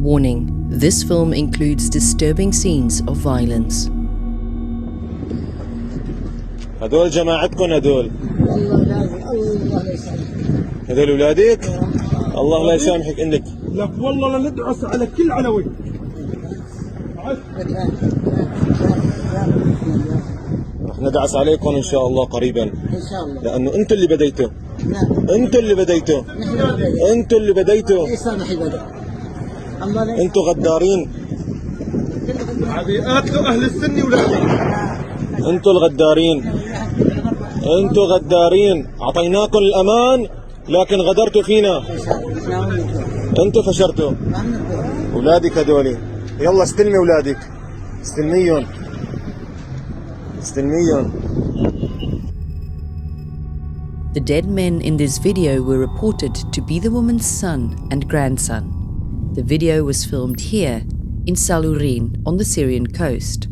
Warning, this film includes disturbing scenes of violence. هدول جماعتكم هدول هدول أولادك الله لا يسامحك إنك لك والله لندعس على كل علوي رح ندعس عليكم إن شاء الله قريبا إن شاء الله لأنه أنتم اللي بديتوا نعم أنتم اللي بديتوا أنتم اللي بديتوا يسامح بدأ أنتم غدارين قاتلوا أهل السنة ولادي أنتم الغدارين أنتم غدارين أعطيناكم الأمان لكن غدرتوا فينا أنتم فشرتوا أولادك هدولي يلا استلمي أولادك استلميهم استلميهم. The dead men in this video were reported to be the woman's son and grandson. The video was filmed here in Salurin on the Syrian coast.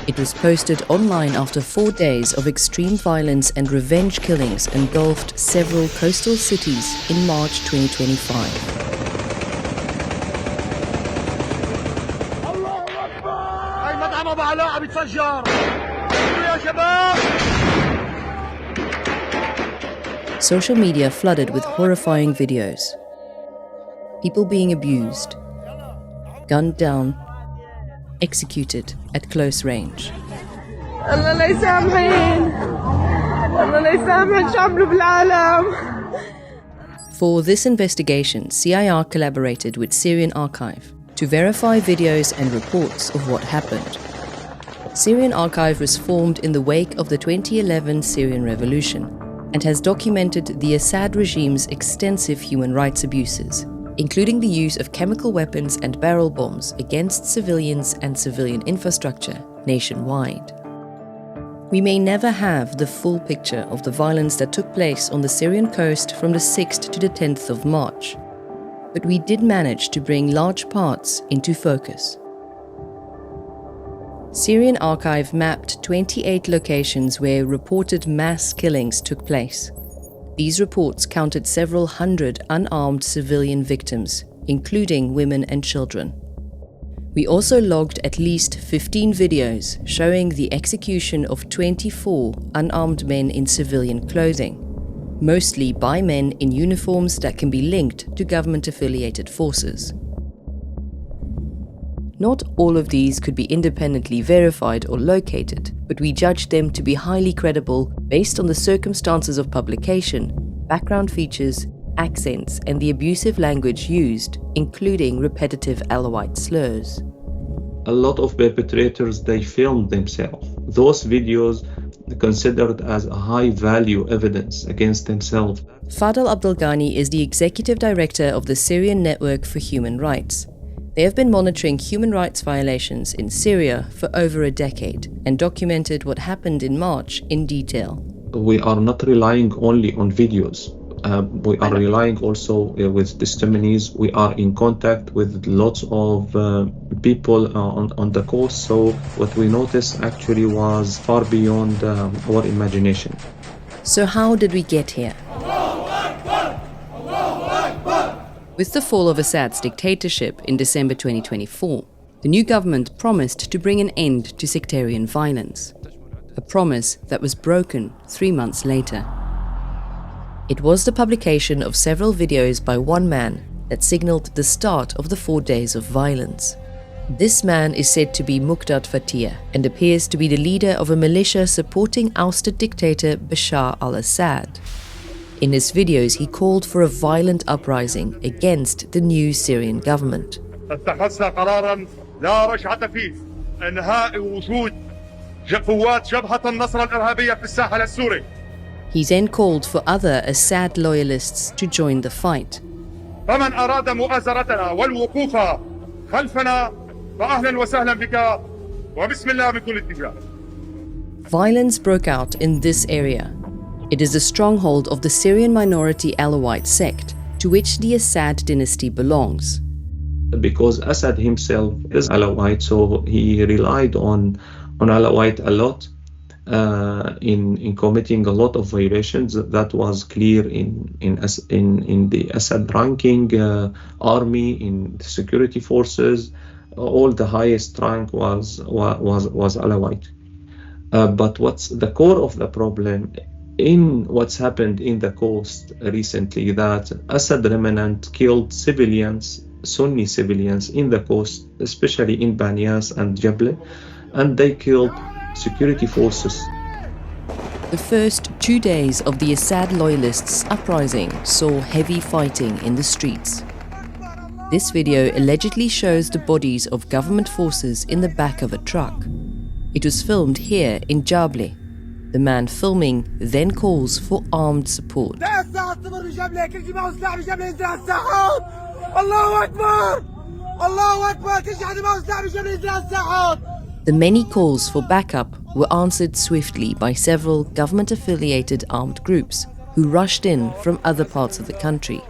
It was posted online after 4 days of extreme violence and revenge killings engulfed several coastal cities in March 2025. Social media flooded with horrifying videos. People being abused, gunned down, executed at close range. For this investigation, CIR collaborated with Syrian Archive to verify videos and reports of what happened. Syrian Archive was formed in the wake of the 2011 Syrian Revolution and has documented the Assad regime's extensive human rights abuses, including the use of chemical weapons and barrel bombs against civilians and civilian infrastructure nationwide. We may never have the full picture of the violence that took place on the Syrian coast from the 6th to the 10th of March, but we did manage to bring large parts into focus. Syrian Archive mapped 28 locations where reported mass killings took place. These reports counted several hundred unarmed civilian victims, including women and children. We also logged at least 15 videos showing the execution of 24 unarmed men in civilian clothing, mostly by men in uniforms that can be linked to government-affiliated forces. Not all of these could be independently verified or located, but we judged them to be highly credible based on the circumstances of publication, background features, accents, and the abusive language used, including repetitive Alawite slurs. A lot of perpetrators, they filmed themselves. Those videos are considered as a high-value evidence against themselves. Fadel Abdelghani is the executive director of the Syrian Network for Human Rights. They have been monitoring human rights violations in Syria for over a decade and documented what happened in March in detail. We are not relying only on videos. We are relying also with testimonies. We are in contact with lots of people on the coast. So what we noticed actually was far beyond our imagination. So how did we get here? With the fall of Assad's dictatorship in December 2024, the new government promised to bring an end to sectarian violence, a promise that was broken 3 months later. It was the publication of several videos by one man that signaled the start of the 4 days of violence. This man is said to be Muqdad Fatia and appears to be the leader of a militia supporting ousted dictator Bashar al-Assad. In his videos, he called for a violent uprising against the new Syrian government. اتخذنا قرارا لا رجعة فيه انهاء وجود قوات جبهة النصر الإرهابية في الساحل السوري. He then called for other Assad loyalists to join the fight. فمن أراد مؤازرتنا والوقوف خلفنا فأهلا وسهلا بك وبسم الله من كل اتجاه. Violence broke out in this area. It is the stronghold of the Syrian minority Alawite sect, to which the Assad dynasty belongs. Because Assad himself is Alawite, so he relied on Alawite a lot. in committing a lot of violations. That was clear in the Assad ranking army, in the security forces. All the highest rank was Alawite. But what's the core of the problem in what's happened in the coast recently, that Assad remnant killed civilians, Sunni civilians in the coast, especially in Banias and Jable, and they killed security forces. The first 2 days of the Assad loyalists' uprising saw heavy fighting in the streets. This video allegedly shows the bodies of government forces in the back of a truck. It was filmed here in Jable. The man filming then calls for armed support. The many calls for backup were answered swiftly by several government-affiliated armed groups who rushed in from other parts of the country.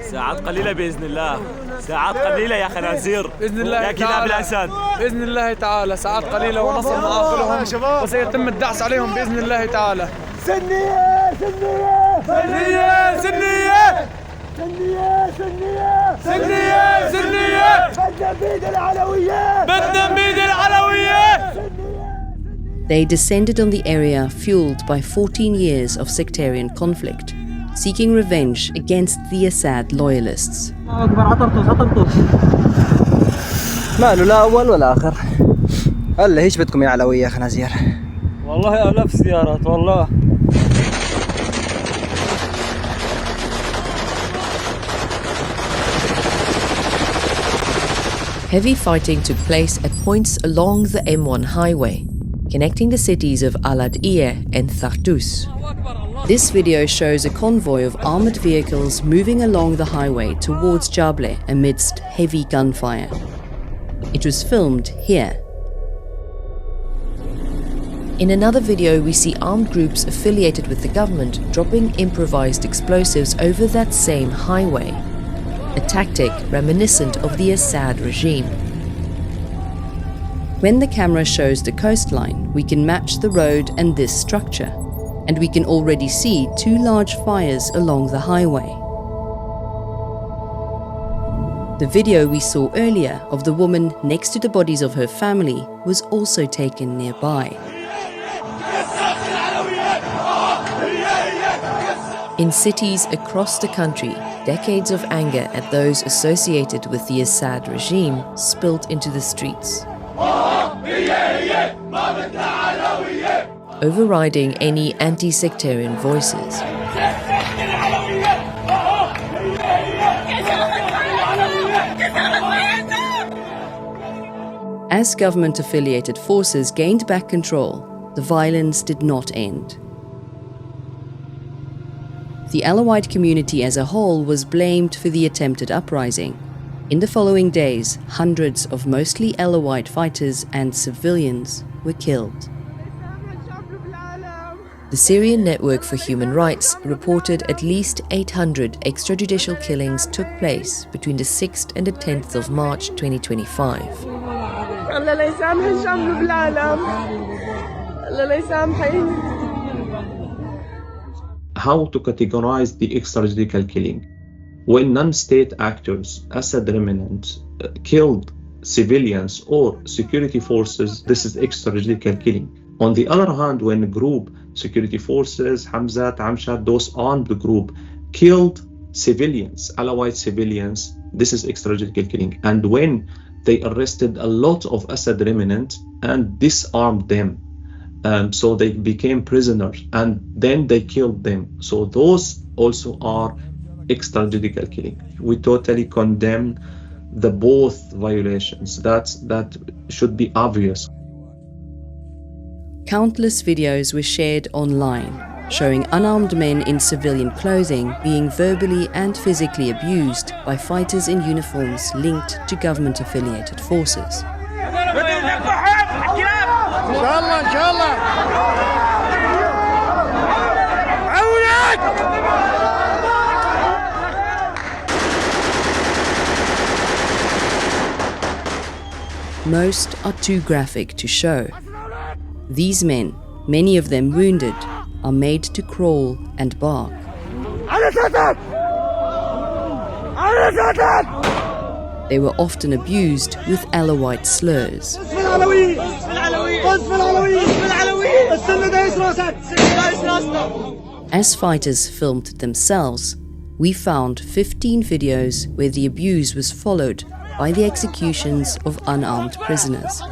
ساعات قليلة بإذن الله، ساعات قليلة يا خنازير بإذن الله يا كلاب الأسد، بإذن الله تعالى ساعات قليلة ونصل مآخرهم وسيتم الدعس عليهم بإذن الله تعالى. سنية سنية سنية سنية سنية سنية سنية سنية بدنا بيد العلويات بدنا بيد العلويات. They descended on the area fueled by 14 years of sectarian conflict, seeking revenge against the Assad loyalists. ماله لا أول ولا آخر. هلا هيش بدكم يا علوية يا خنازير؟ والله آلاف سيارات والله. Heavy fighting took place at points along the M1 highway, connecting the cities of Al-Adiyah and Tartus. This video shows a convoy of armoured vehicles moving along the highway towards Jable amidst heavy gunfire. It was filmed here. In another video, we see armed groups affiliated with the government dropping improvised explosives over that same highway, a tactic reminiscent of the Assad regime. When the camera shows the coastline, we can match the road and this structure, and we can already see two large fires along the highway. The video we saw earlier of the woman next to the bodies of her family was also taken nearby. In cities across the country, decades of anger at those associated with the Assad regime spilled into the streets, overriding any anti-sectarian voices. As government-affiliated forces gained back control, the violence did not end. The Alawite community as a whole was blamed for the attempted uprising. In the following days, hundreds of mostly Alawite fighters and civilians were killed. The Syrian Network for Human Rights reported at least 800 extrajudicial killings took place between the 6th and the 10th of March 2025. How to categorize the extrajudicial killing? When non-state actors, Assad remnants, killed civilians or security forces, this is extrajudicial killing. On the other hand, when a group, security forces, Hamzat, Amshad, those armed group, killed civilians, Alawite civilians, this is extrajudicial killing. And when they arrested a lot of Assad remnants and disarmed them, so they became prisoners, and then they killed them. So those also are extrajudicial killing. We totally condemn the both violations. That should be obvious. Countless videos were shared online, showing unarmed men in civilian clothing being verbally and physically abused by fighters in uniforms linked to government-affiliated forces. Most are too graphic to show. These men, many of them wounded, are made to crawl and bark. They were often abused with Alawite slurs. As fighters filmed themselves, we found 15 videos where the abuse was followed by the executions of unarmed prisoners.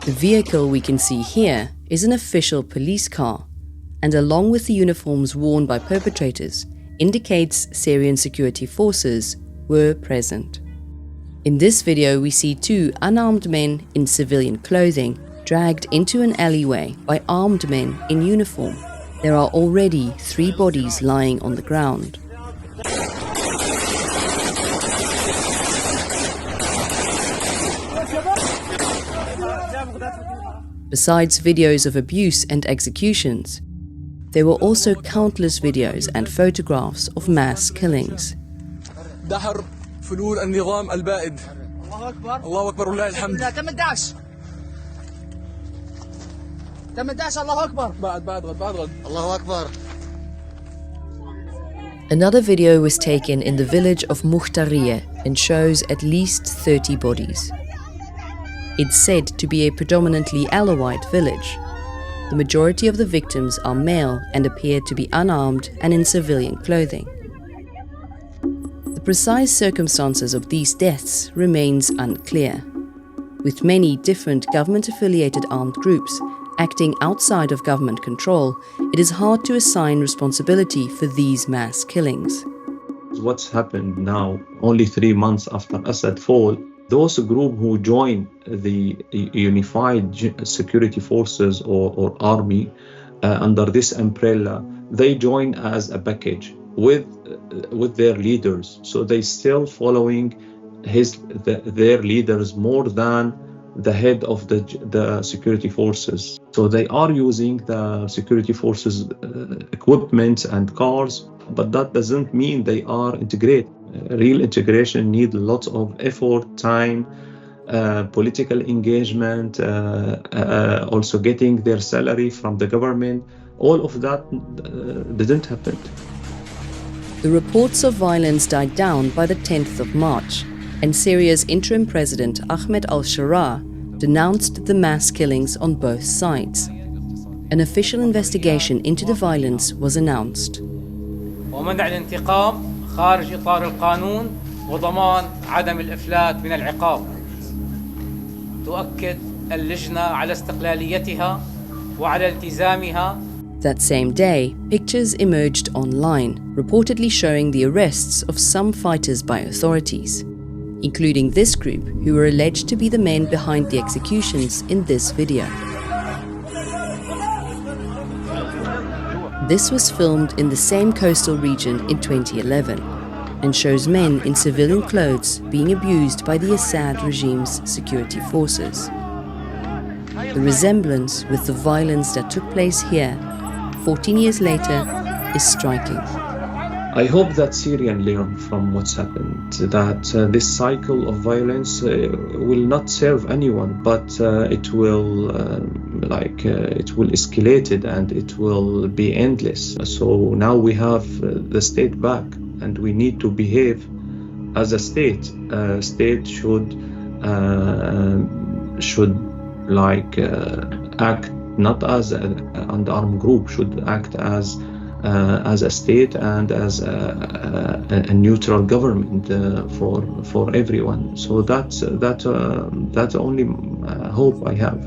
The vehicle we can see here is an official police car, and along with the uniforms worn by perpetrators, indicates Syrian security forces were present. In this video, we see two unarmed men in civilian clothing dragged into an alleyway by armed men in uniform. There are already 3 bodies lying on the ground. Besides videos of abuse and executions, there were also countless videos and photographs of mass killings. فلول النظام البائد الله أكبر ولله الحمد تم الداعش الله أكبر بعد غد الله أكبر. Another video was taken in the village of Muhtariya and shows at least 30 bodies. It's said to be a predominantly Alawite village. The majority of the victims are male and appear to be unarmed and in civilian clothing. The precise circumstances of these deaths remains unclear. With many different government-affiliated armed groups acting outside of government control, it is hard to assign responsibility for these mass killings. What's happened now, only 3 months after Assad fall, those groups who join the unified security forces or army under this umbrella, they join as a package with their leaders. So they still following their leaders more than the head of the security forces. So they are using the security forces equipment and cars, but that doesn't mean they are integrated. Real integration needs lots of effort, time, political engagement, also getting their salary from the government. All of that didn't happen. The reports of violence died down by the 10th of March, and Syria's interim president Ahmed Al-Sharaa denounced the mass killings on both sides. An official investigation into the violence was announced. ومنع الانتقام خارج إطار القانون وضمان عدم الإفلات من العقاب. تؤكد اللجنة على استقلاليتها وعلى التزامها. That same day, pictures emerged online, reportedly showing the arrests of some fighters by authorities, including this group who were alleged to be the men behind the executions in this video. This was filmed in the same coastal region in 2011 and shows men in civilian clothes being abused by the Assad regime's security forces. The resemblance with the violence that took place here 14 years later is striking. I hope that Syrians learn from what's happened, that this cycle of violence will not serve anyone, but it will escalate and it will be endless. So now we have the state back, and we need to behave as a state. State should act not as an armed group, should act as a state and as a neutral government for everyone. So that's the only hope I have.